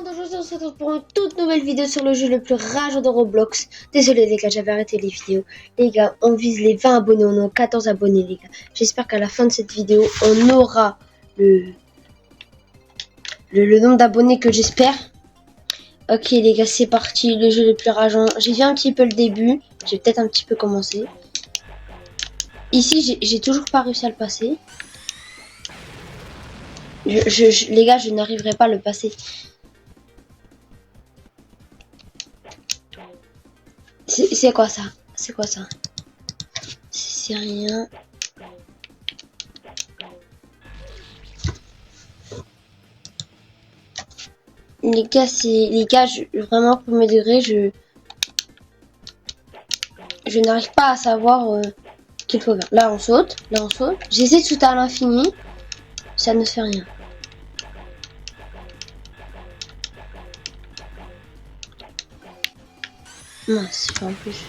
monde, aujourd'hui on se retrouve pour une toute nouvelle vidéo sur le jeu le plus rageant de Roblox. Désolé les gars, j'avais arrêté les vidéos. Les gars, on vise les 20 abonnés, on a 14 abonnés les gars. J'espère qu'à la fin de cette vidéo, on aura le nombre d'abonnés que j'espère. Ok les gars, c'est parti, le jeu le plus rageant. J'ai vu un petit peu le début, j'ai peut-être un petit peu commencé. Ici, j'ai toujours pas réussi à le passer. Les gars, je n'arriverai pas à le passer. C'est quoi ça? C'est quoi ça? C'est rien. Les gars, vraiment premier degré, je n'arrive pas à savoir qu'il faut faire. Là on saute. J'essaie de sauter à l'infini, ça ne fait rien. Mince, en plus.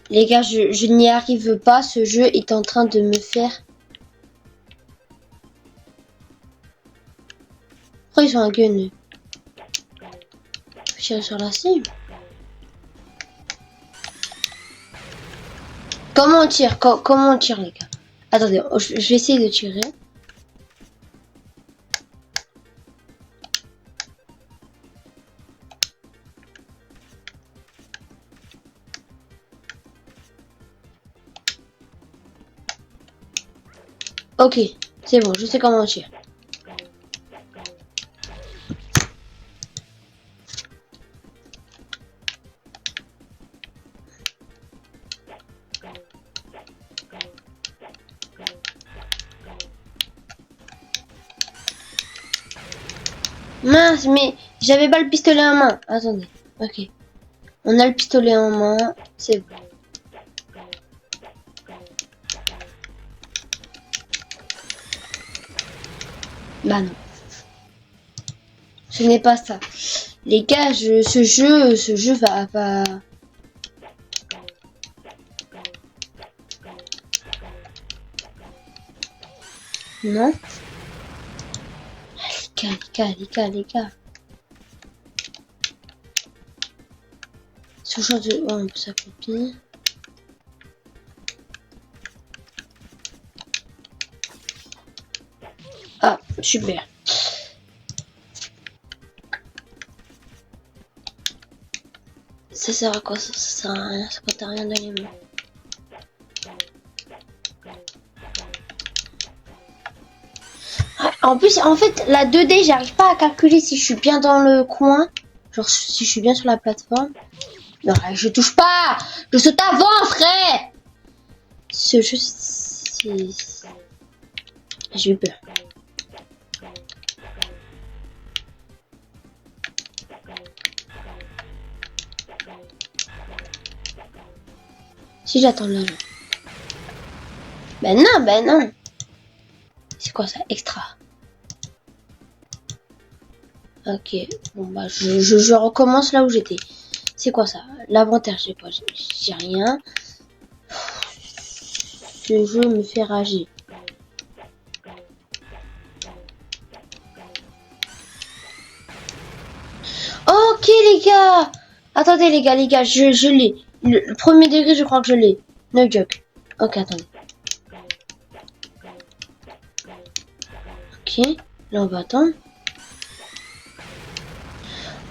Les gars, je n'y arrive pas. Ce jeu est en train de me faire. Pourquoi ils ont un gun? Je tire sur la cible. Comment on tire? Comment on tire les gars? Attendez, je vais essayer de tirer. Ok, c'est bon, je sais comment on tire. Mince, mais j'avais pas le pistolet en main. Attendez, ok. On a le pistolet en main, c'est bon. Bah non. Ce n'est pas ça. Les gars, ce jeu va... Non. Les gars. Ce genre de... Oh, on peut s'accomplir. Ah, super. Ça sert à quoi? Ça sert à rien, ça coûte à rien d'aller moi. En plus, en fait, la 2D, j'arrive pas à calculer si je suis bien dans le coin. Genre, si je suis bien sur la plateforme. Non, je touche pas! Je saute avant, frère! Ce jeu, c'est... J'ai eu peur. Si j'attends là. Ben non. C'est quoi ça? Extra. Ok. Bon bah je recommence là où j'étais. C'est quoi ça? L'inventaire, j'ai pas. J'ai rien. Ce jeu me fait rager. Ok les gars. Attendez les gars, je l'ai. Le premier degré, je crois que je l'ai. No joke. Ok, attendez. Ok, là on va attendre.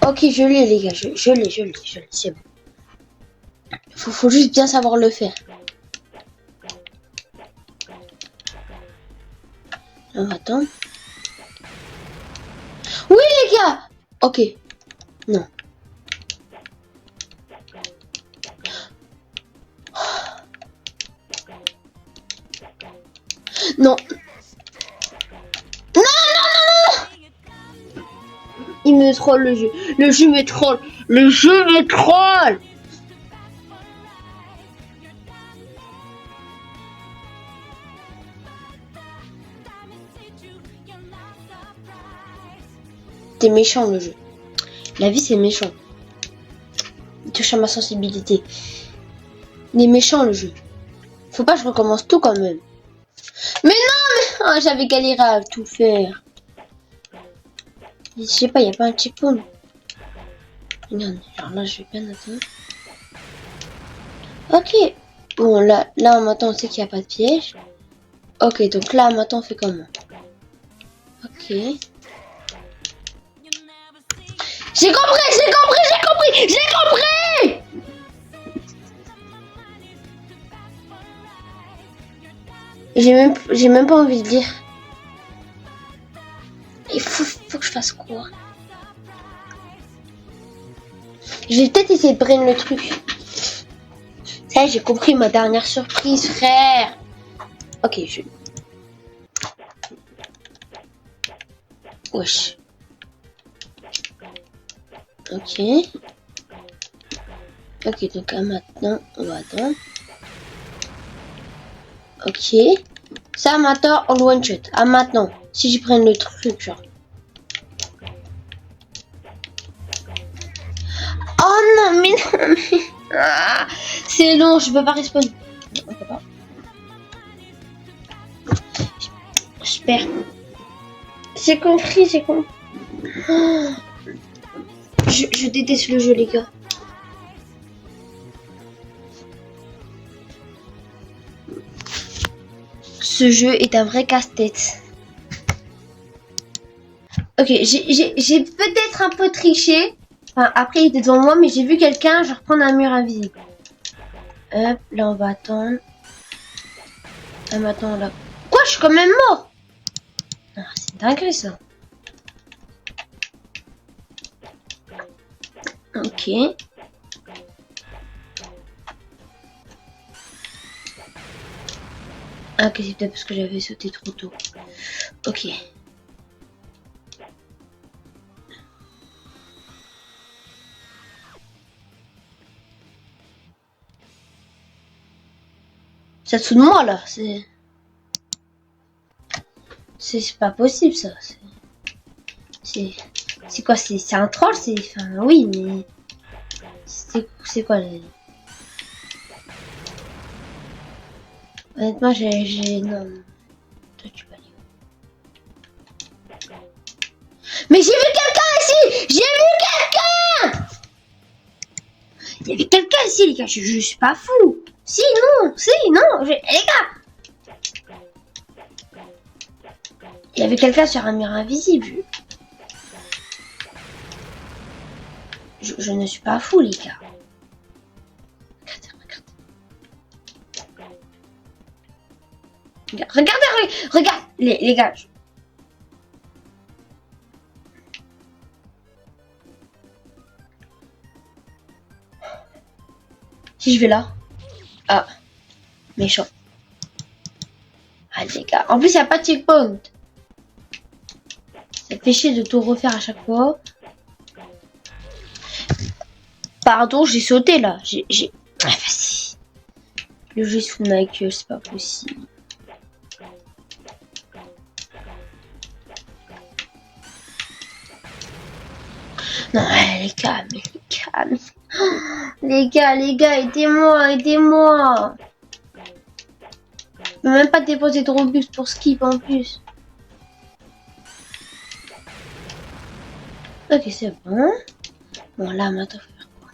Ok, je l'ai les gars, je l'ai, c'est bon. Faut juste bien savoir le faire. Là, on va attendre. Oui les gars. Ok. Non. Non. Il me troll le jeu. Le jeu me troll. Le jeu me troll. T'es méchant le jeu. La vie c'est méchant. Il touche à ma sensibilité. Il est méchant le jeu. Faut pas que je recommence tout quand même. Mais non, mais... Oh, j'avais galéré à tout faire. Je sais pas, il n'y a pas un checkpoint. Non, alors là, je vais bien attendre. Ok. Bon, là, maintenant, on sait qu'il n'y a pas de piège. Ok, donc là, maintenant, on fait comment? Ok. J'ai compris, j'ai compris, j'ai compris, j'ai compris! J'ai même pas envie de dire. Il faut que je fasse quoi? Je vais peut-être essayer de prendre le truc. Ça, j'ai compris ma dernière surprise, frère. Ok, wesh. Ok. Ok, donc là, maintenant, on va attendre. Ok. Ça, maintenant, on one shot. Ah, maintenant, si je prends le truc, genre. Oh non, mais non, mais... Ah, c'est long, je peux pas respawn. Non, on peut pas. Je perds. J'ai compris, j'ai compris. Oh, je déteste le jeu, les gars. Ce jeu est un vrai casse-tête. Ok, j'ai peut-être un peu triché. Enfin, après, il était devant moi, mais j'ai vu quelqu'un, je reprends un mur invisible. Hop, là, on va attendre. Ah, maintenant, là. Quoi, je suis quand même mort. Ah, c'est dingue, ça. Ok. Ah, ok, c'est peut-être parce que j'avais sauté trop tôt. Ok. Ça dessous de moi, là. C'est pas possible, ça. C'est quoi? C'est un troll? Enfin, oui, mais... C'est quoi, les... Honnêtement, non. Toi, tu vas aller où? Mais j'ai vu quelqu'un ici! J'ai vu quelqu'un! Il y avait quelqu'un ici, les gars. Je suis pas fou. Si, non. Les gars! Il y avait quelqu'un sur un mur invisible. Je ne suis pas fou, les gars. Regarde, les gars. Si je vais là. Ah, méchant. Ah, les gars. En plus, il n'y a pas de checkpoint. Ça fait chier de tout refaire à chaque fois. Pardon, j'ai sauté là. Ah, vas-y. Le jeu se fout de ma gueule, c'est pas possible. Non, les gars, les gars, aidez-moi. Je peux même pas déposer de Robux pour skip en plus. Ok, c'est bon. Bon, là, maintenant, faut faire quoi?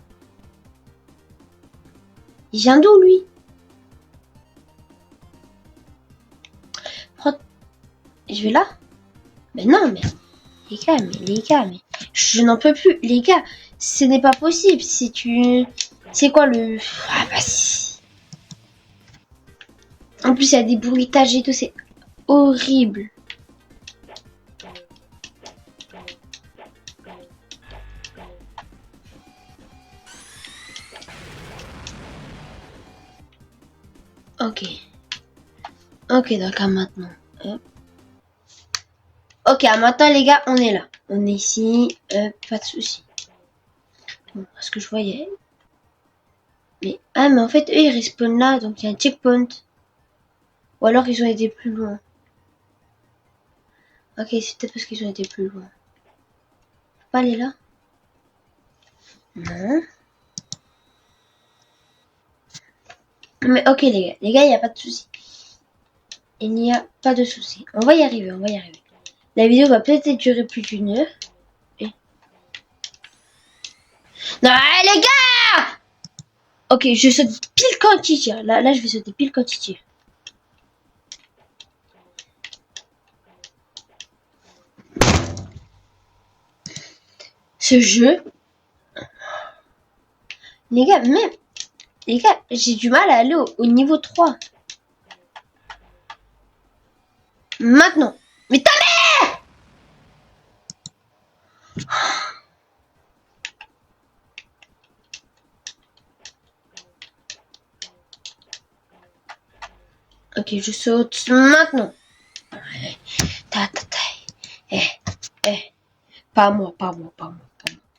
Il vient d'où, lui? Je vais là? Mais non, mais... Les gars, mais... Je n'en peux plus, les gars. Ce n'est pas possible. Si tu... C'est quoi le... Ah, bah si. En plus, il y a des bruitages et tout, c'est horrible. Ok. Ok, d'accord, maintenant. Hop. Ok, maintenant, les gars, on est là. On est ici. Pas de soucis. Bon, parce que je voyais... Mais... Ah, mais en fait, eux, ils respawnent là, donc il y a un checkpoint. Ou alors, ils ont été plus loin. Ok, c'est peut-être parce qu'ils ont été plus loin. Faut pas aller là? Non. Mais ok, les gars, il n'y a pas de soucis. Il n'y a pas de soucis. On va y arriver. La vidéo va peut-être durer plus d'1 heure. Non, les gars! Ok, je saute pile quand il tire. Là, je vais sauter pile quand il tire. Ce jeu... Les gars, même... Les gars, j'ai du mal à aller au niveau 3. Maintenant. Mais ta mère! Ok, je saute maintenant. Eh. Pas moi.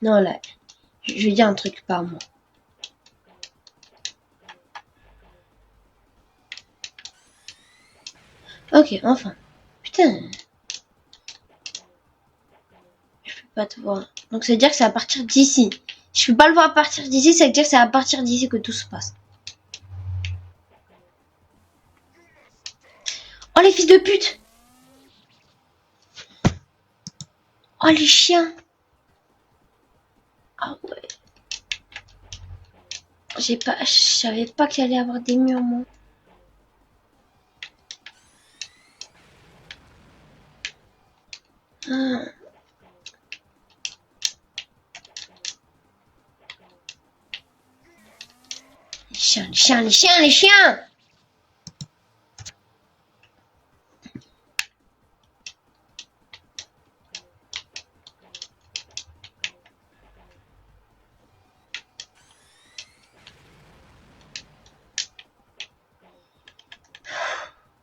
Non, là, je vais dire un truc, pas moi. Ok, enfin. Putain. Je peux pas te voir. Donc ça veut dire que c'est à partir d'ici. Je peux pas le voir à partir d'ici, ça veut dire que c'est à partir d'ici que tout se passe. Oh les fils de pute! Oh les chiens! Ah ouais. Je savais pas qu'il allait y avoir des murs, moi. Ah. Les chiens!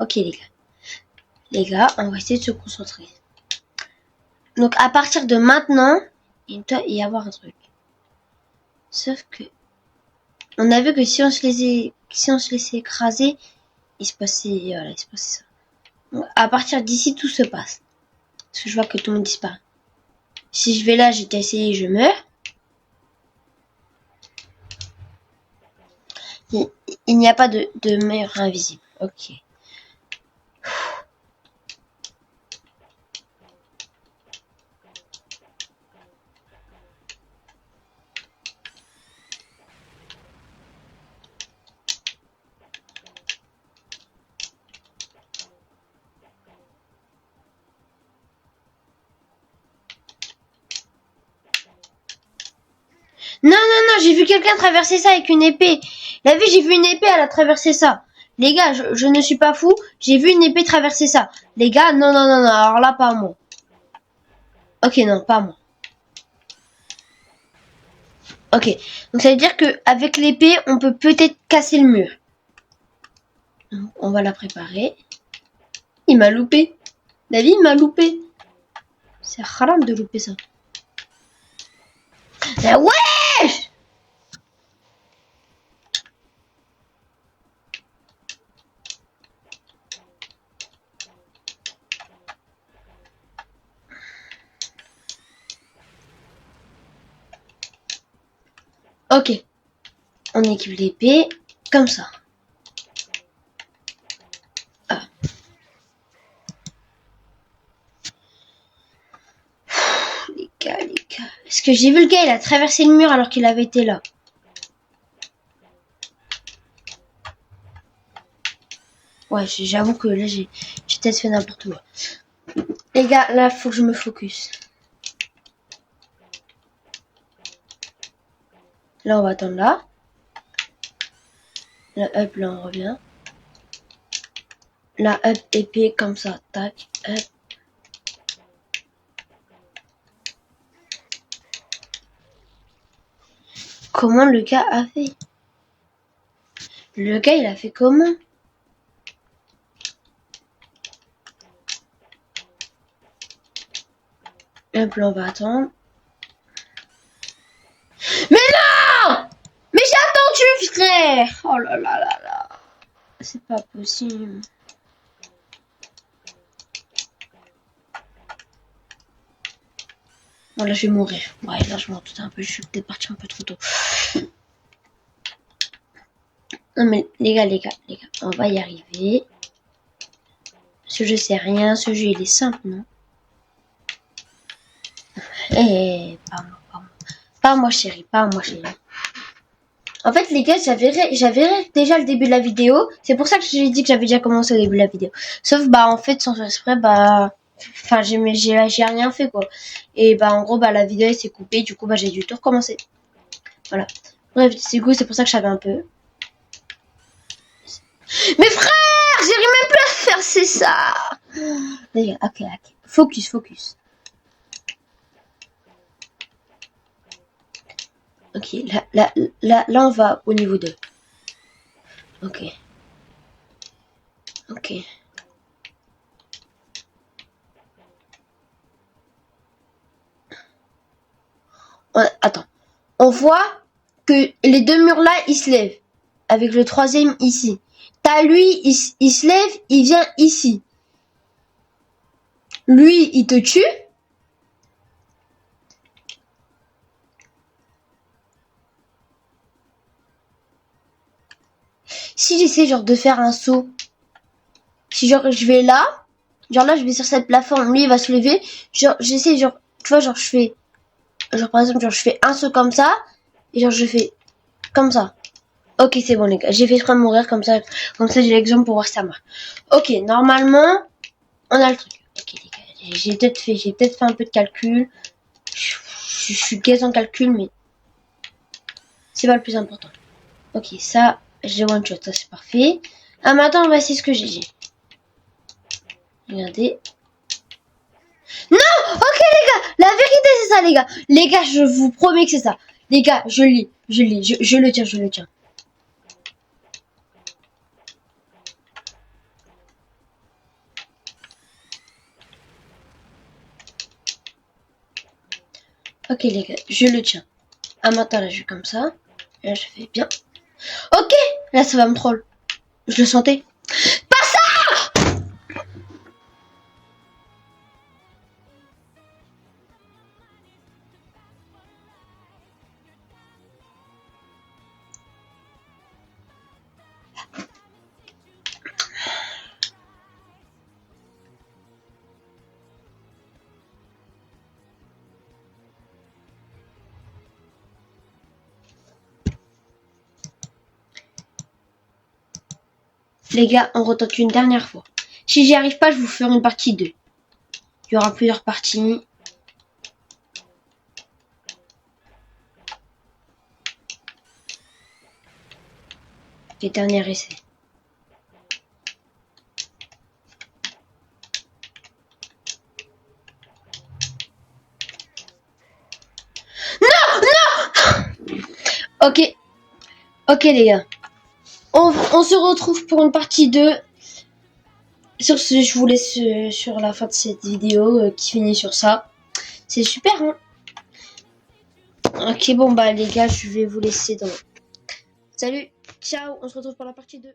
Ok les gars. Les gars, on va essayer de se concentrer. Donc à partir de maintenant, il doit y avoir un truc. Sauf que on a vu que si on se laissait écraser, il se passait ça. Donc, à partir d'ici, tout se passe. Parce que je vois que tout le monde disparaît. Si je vais là, j'ai déjà essayé, je meurs. Il n'y a pas de mur invisible. Ok. Non, j'ai vu quelqu'un traverser ça avec une épée. La vie, j'ai vu une épée, elle a traversé ça. Les gars, je ne suis pas fou. J'ai vu une épée traverser ça. Les gars, non. Alors là, pas moi. Ok, non, pas moi. Ok. Donc ça veut dire que avec l'épée, on peut peut-être casser le mur. Donc, on va la préparer. Il m'a loupé. David m'a loupé. C'est haram de louper ça. Mais wesh! Ok. On équipe l'épée comme ça. Ah. Les gars. Est-ce que j'ai vu le gars, il a traversé le mur alors qu'il avait été là. Ouais, j'avoue que là, j'ai peut-être fait n'importe quoi. Les gars, là, faut que je me focus. Là, on va attendre là. Là, hop, là, on revient. Là, hop, épée, comme ça, tac, hop. Comment le gars a fait? Le gars, il a fait comment? Hop, là, on va attendre. Mais non! Mais j'ai attendu, frère! Oh là là là là. C'est pas possible. Bon, là, je vais mourir. Ouais, là, je m'en doute un peu. Je suis peut-être parti un peu trop tôt. Non, mais les gars, on va y arriver. Ce jeu, c'est rien. Ce jeu, il est simple, non? Eh, pas moi. Pas moi chérie, pas moi chérie. En fait les gars, j'avais déjà le début de la vidéo. C'est pour ça que j'ai dit que j'avais déjà commencé au début de la vidéo. Sauf bah en fait sans faire exprès bah... Enfin j'ai rien fait quoi. Et bah en gros bah la vidéo elle s'est coupée. Du coup bah j'ai dû tout recommencer. Voilà. Bref, c'est cool, c'est pour ça que je savais un peu. Mais frère, j'arrive même plus à faire, c'est ça. Les gars, ok. Focus. Ok, là, on va au niveau 2. Ok. Attends. On voit que les deux murs là, ils se lèvent. Avec le troisième ici. T'as lui, il se lève, il vient ici. Lui, il te tue. Si j'essaie genre de faire un saut. Si genre je vais là. Genre là, je vais sur cette plateforme. Lui, il va se lever. Genre, j'essaie genre... Tu vois, genre je fais... Genre par exemple, genre je fais un saut comme ça. Et genre je fais comme ça. Ok, c'est bon les gars. J'ai fait exprès de mourir comme ça. Comme ça, j'ai l'exemple pour voir si ça marche. Ok, normalement, on a le truc. Ok les gars, j'ai peut-être fait un peu de calcul. Je suis gaze en calcul, mais c'est pas le plus important. Ok, ça, j'ai one shot, ça c'est parfait. Ah, mais attends, voici ce que j'ai dit. Regardez. Non! Ok les gars, la vérité c'est ça les gars. Les gars, je vous promets que c'est ça. Les gars, je le tiens. Ok les gars, je le tiens. Ah maintenant là je vais comme ça. Là je fais bien. Ok, là ça va me troll. Je le sentais. Pas ça! Les gars, on retente une dernière fois. Si j'y arrive pas, je vous ferai une partie 2. Il y aura plusieurs parties. Les derniers essais. Ok. Ok les gars. On se retrouve pour une partie 2. Sur ce, je vous laisse sur la fin de cette vidéo qui finit sur ça. C'est super, hein? Ok, bon bah les gars, je vais vous laisser dans... Salut, ciao, on se retrouve pour la partie 2.